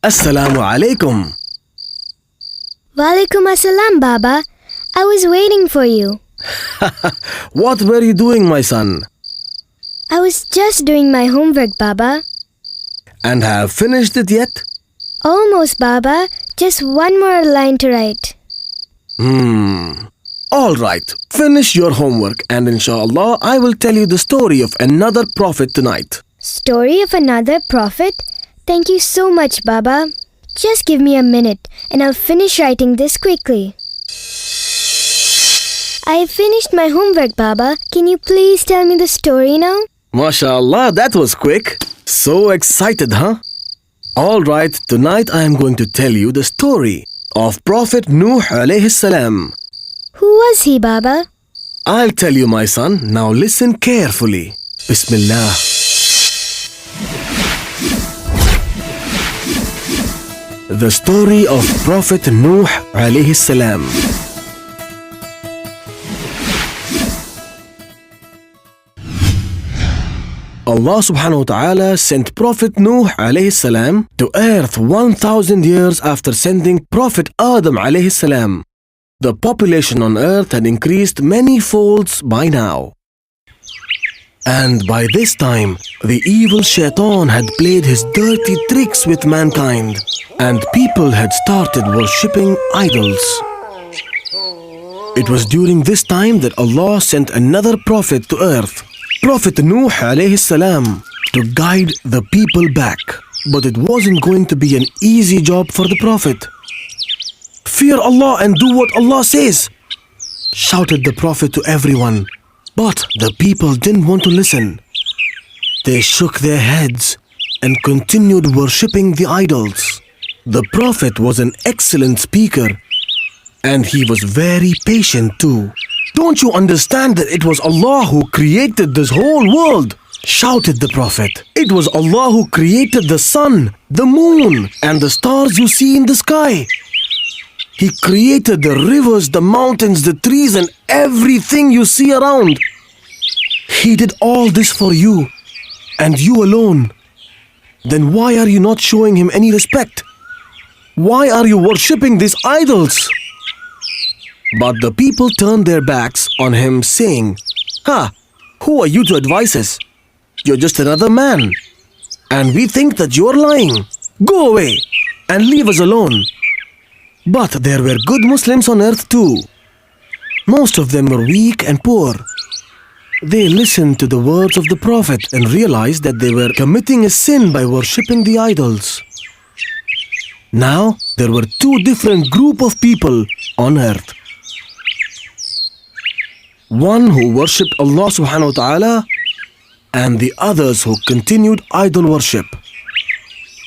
Assalamu Alaikum. Walaikum Assalam, Baba. I was waiting for you. What were you doing, my son? I was just doing my homework, Baba. And have finished it yet? Almost, Baba. Just one more line to write. All right. Finish your homework and inshallah I will tell you the story of another prophet tonight. Story of another prophet? Thank you so much, Baba. Just give me a minute and I'll finish writing this quickly. I finished my homework, Baba. Can you please tell me the story now? MashaAllah, that was quick. So excited, huh? All right, tonight I am going to tell you the story of Prophet Nuh alayhi salam. Who was he, Baba? I'll tell you, my son. Now listen carefully. Bismillah. The story of Prophet Nuh alayhi salam. Allah subhanahu wa ta'ala sent Prophet Nuh alayhi salam to earth 1,000 years after sending Prophet Adham alayhi salam. The population on earth had increased many folds by now. And by this time, the evil shaitan had played his dirty tricks with mankind, and people had started worshipping idols. It was during this time that Allah sent another prophet to earth, Prophet Nuh alayhi salam, to guide the people back. But it wasn't going to be an easy job for the prophet. Fear Allah and do what Allah says, shouted the prophet to everyone. But the people didn't want to listen. They shook their heads and continued worshipping the idols. The prophet was an excellent speaker and he was very patient too. Don't you understand that it was Allah who created this whole world? Shouted the prophet. It was Allah who created the sun, the moon, and the stars you see in the sky. He created the rivers, the mountains, the trees, and everything you see around. He did all this for you, and you alone. Then why are you not showing him any respect? Why are you worshipping these idols? But the people turned their backs on him, saying, who are you to advise us? You're just another man, and we think that you're lying. Go away and leave us alone. But there were good Muslims on earth too. Most of them were weak and poor. They listened to the words of the Prophet and realized that they were committing a sin by worshipping the idols. Now, there were two different groups of people on earth. One who worshipped Allah subhanahu wa ta'ala and the others who continued idol worship.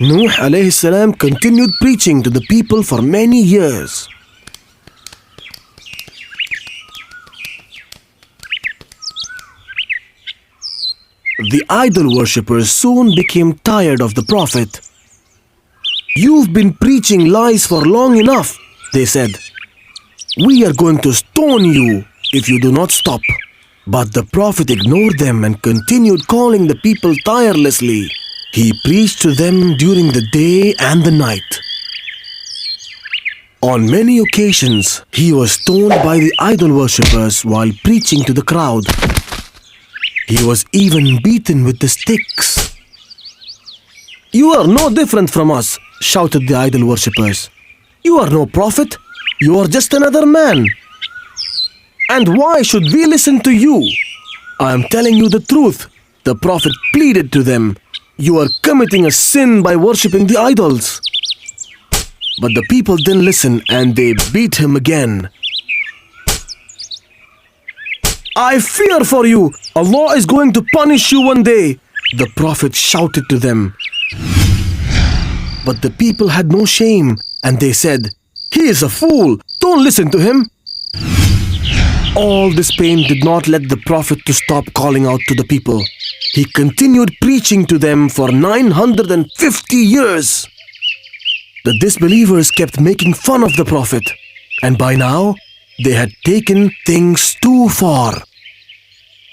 Nuh alayhi salam continued preaching to the people for many years. The idol worshippers soon became tired of the Prophet. You've been preaching lies for long enough, they said. We are going to stone you if you do not stop. But the Prophet ignored them and continued calling the people tirelessly. He preached to them during the day and the night. On many occasions, he was stoned by the idol worshippers while preaching to the crowd. He was even beaten with the sticks. You are no different from us, shouted the idol worshippers. You are no prophet. You are just another man. And why should we listen to you? I am telling you the truth. The Prophet pleaded to them. You are committing a sin by worshipping the idols. But the people didn't listen and they beat him again. I fear for you. Allah is going to punish you one day, the Prophet shouted to them. But the people had no shame and they said, he is a fool. Don't listen to him. All this pain did not let the Prophet to stop calling out to the people. He continued preaching to them for 950 years. The disbelievers kept making fun of the Prophet, and by now, They had taken things too far.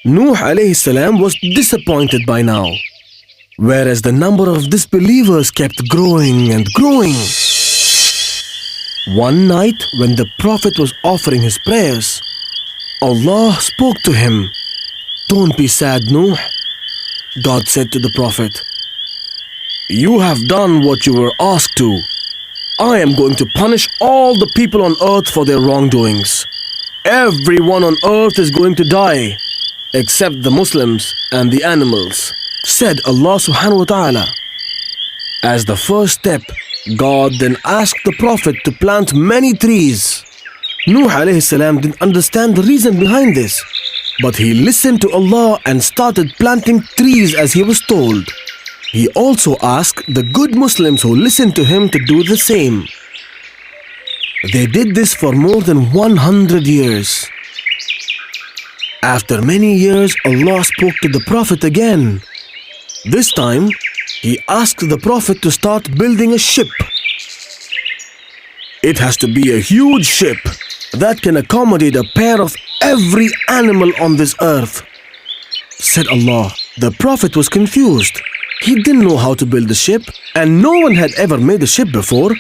Nuh alayhi salam was disappointed by now, whereas the number of disbelievers kept growing and growing. One night, when the Prophet was offering his prayers, Allah spoke to him. "Don't be sad, Nuh," God said to the Prophet. "You have done what you were asked to. I am going to punish all the people on earth for their wrongdoings. Everyone on earth is going to die, except the Muslims and the animals," said Allah subhanahu wa ta'ala. As the first step, God then asked the Prophet to plant many trees. Nuh alayhi salam didn't understand the reason behind this, but he listened to Allah and started planting trees as he was told. He also asked the good Muslims who listened to him to do the same. They did this for more than 100 years. After many years, Allah spoke to the Prophet again. This time, He asked the Prophet to start building a ship. It has to be a huge ship that can accommodate a pair of every animal on this earth, said Allah. The Prophet was confused. He didn't know how to build a ship, and no one had ever made a ship before.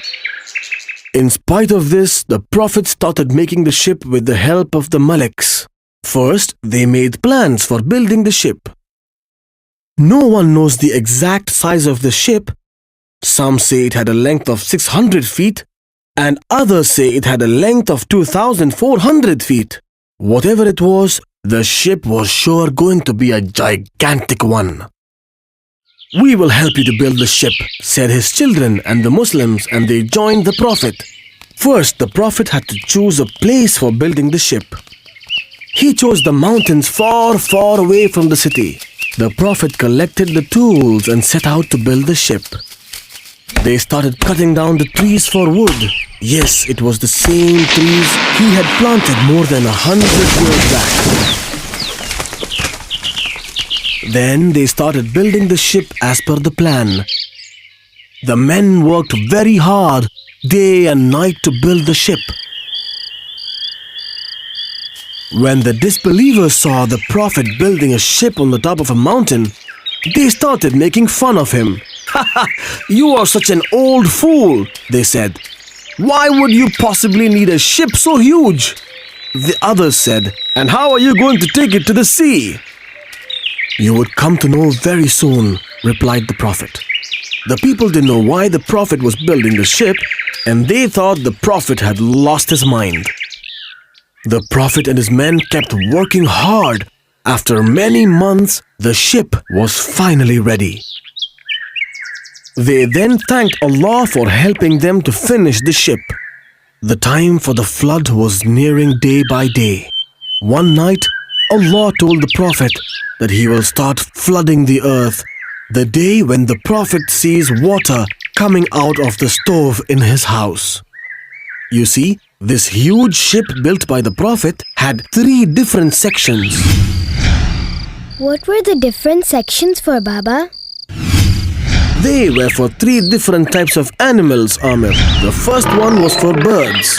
In spite of this, the Prophet started making the ship with the help of the Malaks. First, they made plans for building the ship. No one knows the exact size of the ship. Some say it had a length of 600 feet, and others say it had a length of 2,400 feet. Whatever it was, the ship was sure going to be a gigantic one. "We will help you to build the ship," said his children and the Muslims, and they joined the Prophet. First, the Prophet had to choose a place for building the ship. He chose the mountains far, far away from the city. The Prophet collected the tools and set out to build the ship. They started cutting down the trees for wood. Yes, it was the same trees he had planted more than 100 years back. Then they started building the ship as per the plan. The men worked very hard, day and night, to build the ship. When the disbelievers saw the Prophet building a ship on the top of a mountain, they started making fun of him. "Ha! You are such an old fool," they said. "Why would you possibly need a ship so huge?" The others said, "And how are you going to take it to the sea?" "You would come to know very soon," replied the Prophet. The people didn't know why the Prophet was building the ship, and they thought the Prophet had lost his mind. The Prophet and his men kept working hard. After many months, the ship was finally ready. They then thanked Allah for helping them to finish the ship. The time for the flood was nearing day by day. One night, Allah told the Prophet that He will start flooding the earth the day when the Prophet sees water coming out of the stove in his house. You see, this huge ship built by the Prophet had 3 different sections. What were the different sections for, Baba? They were for 3 different types of animals, Amir. The first one was for birds.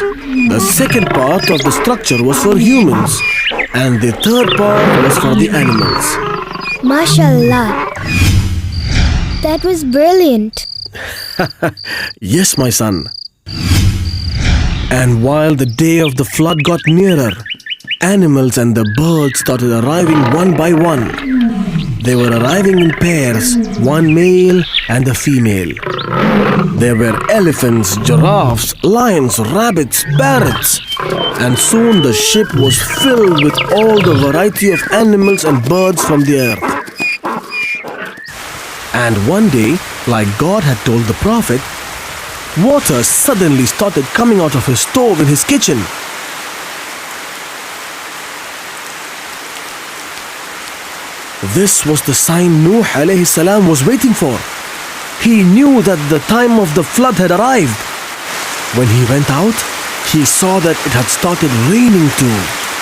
The second part of the structure was for humans. And the third part was for the animals. MashaAllah. That was brilliant. Yes, my son. And while the day of the flood got nearer, animals and the birds started arriving one by one. They were arriving in pairs, one male and a female. There were elephants, giraffes, lions, rabbits, parrots, and soon the ship was filled with all the variety of animals and birds from the earth. And one day, like God had told the Prophet, water suddenly started coming out of his stove in his kitchen. This was the sign Nuh alayhi salam was waiting for. He knew that the time of the flood had arrived. When he went out, he saw that it had started raining too.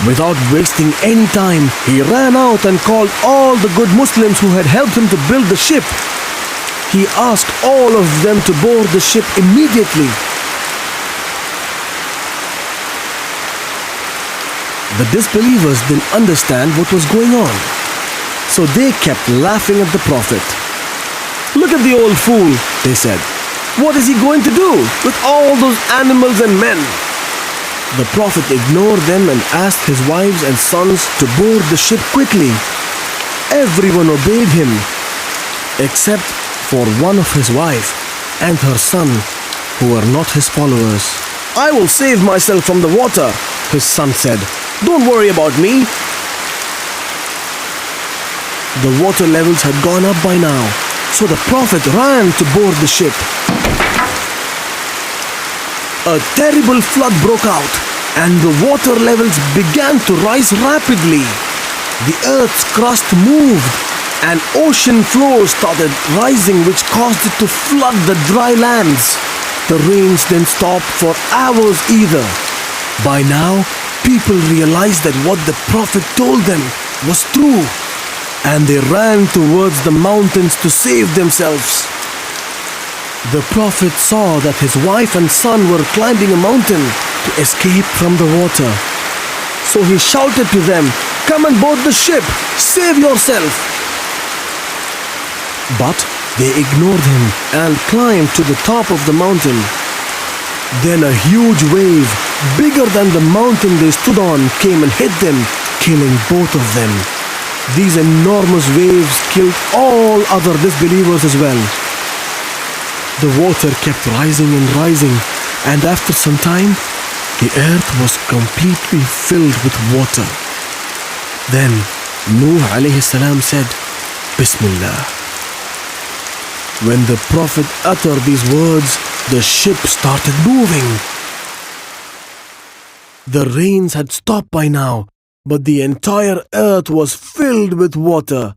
Without wasting any time, he ran out and called all the good Muslims who had helped him to build the ship. He asked all of them to board the ship immediately. The disbelievers didn't understand what was going on. So they kept laughing at the Prophet. "Look at the old fool," they said. "What is he going to do with all those animals and men?" The Prophet ignored them and asked his wives and sons to board the ship quickly. Everyone obeyed him, except for one of his wife and her son, who were not his followers. "I will save myself from the water," his son said. "Don't worry about me." The water levels had gone up by now, so the Prophet ran to board the ship. A terrible flood broke out, and the water levels began to rise rapidly. The earth's crust moved, and ocean floors started rising, which caused it to flood the dry lands. The rains didn't stop for hours either. By now, people realized that what the Prophet told them was true, and they ran towards the mountains to save themselves. The Prophet saw that his wife and son were climbing a mountain to escape from the water. So he shouted to them, "Come and board the ship! Save yourself!" But they ignored him and climbed to the top of the mountain. Then a huge wave, bigger than the mountain they stood on, came and hit them, killing both of them. These enormous waves killed all other disbelievers as well. The water kept rising and rising, and after some time, the earth was completely filled with water. Then Nuh alayhi salam said, "Bismillah." When the Prophet uttered these words, the ship started moving. The rains had stopped by now, but the entire earth was filled with water.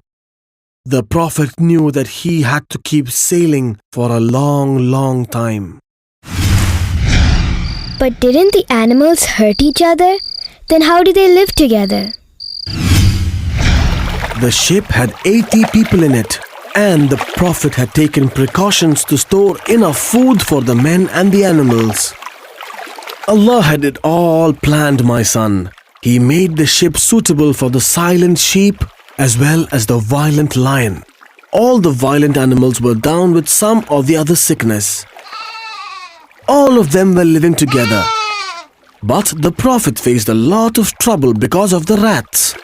The Prophet knew that he had to keep sailing for a long, long time. But didn't the animals hurt each other? Then how did they live together? The ship had 80 people in it, and the Prophet had taken precautions to store enough food for the men and the animals. Allah had it all planned, my son. He made the ship suitable for the silent sheep as well as the violent lion. All the violent animals were down with some or the other sickness. All of them were living together. But the Prophet faced a lot of trouble because of the rats.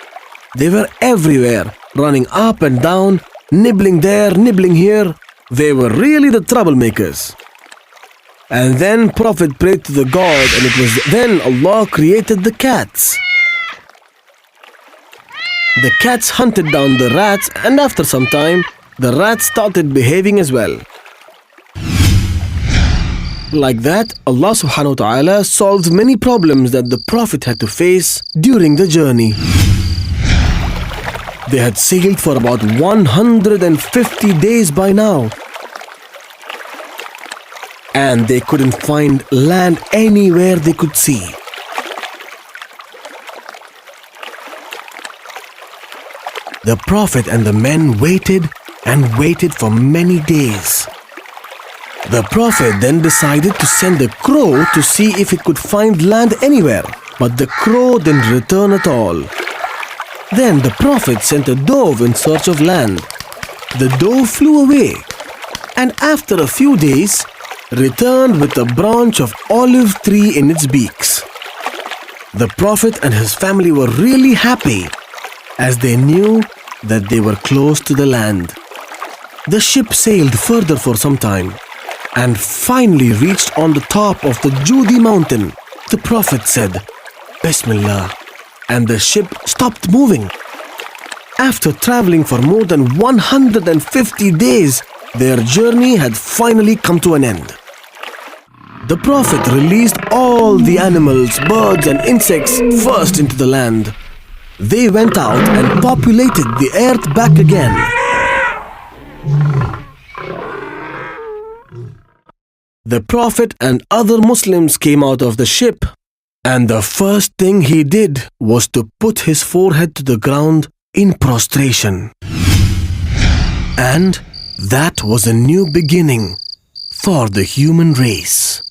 They were everywhere, running up and down, nibbling there, nibbling here. They were really the troublemakers. And then Prophet prayed to the God, and it was then Allah created the cats. The cats hunted down the rats, and after some time, the rats started behaving as well. Like that, Allah subhanahu wa ta'ala solved many problems that the Prophet had to face during the journey. They had sailed for about 150 days by now, and they couldn't find land anywhere they could see. The Prophet and the men waited and waited for many days. The Prophet then decided to send a crow to see if it could find land anywhere, but the crow didn't return at all. Then the Prophet sent a dove in search of land. The dove flew away, and after a few days, returned with a branch of olive tree in its beaks. The Prophet and his family were really happy, as they knew that they were close to the land. The ship sailed further for some time, and finally reached on the top of the Judi mountain. The Prophet said, "Bismillah," and the ship stopped moving. After traveling for more than 150 days, their journey had finally come to an end. The Prophet released all the animals, birds and insects first into the land. They went out and populated the earth back again. The Prophet and other Muslims came out of the ship, and the first thing he did was to put his forehead to the ground in prostration. And that was a new beginning for the human race.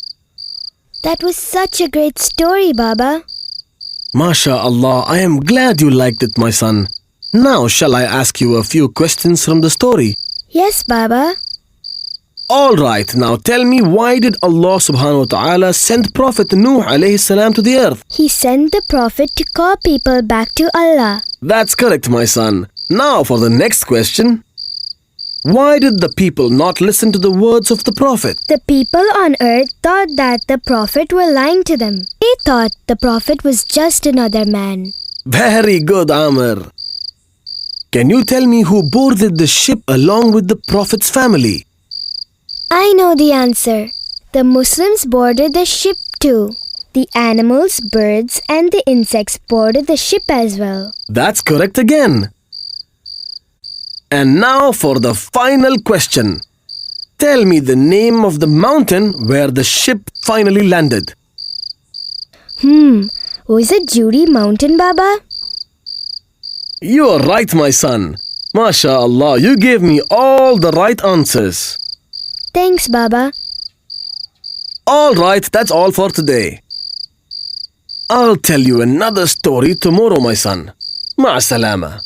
That was such a great story, Baba. MashaAllah, I am glad you liked it, my son. Now, shall I ask you a few questions from the story? Yes, Baba. Alright, now tell me, why did Allah subhanahu wa ta'ala send Prophet Nuh alayhi salam to the earth? He sent the Prophet to call people back to Allah. That's correct, my son. Now for the next question. Why did the people not listen to the words of the Prophet? The people on earth thought that the Prophet were lying to them. They thought the Prophet was just another man. Very good, Amr. Can you tell me who boarded the ship along with the Prophet's family? I know the answer. The Muslims boarded the ship too. The animals, birds, and the insects boarded the ship as well. That's correct again. And now for the final question. Tell me the name of the mountain where the ship finally landed. Was it Judy Mountain, Baba? You are right, my son. MashaAllah, you gave me all the right answers. Thanks, Baba. Alright, that's all for today. I'll tell you another story tomorrow, my son. Ma'as salama.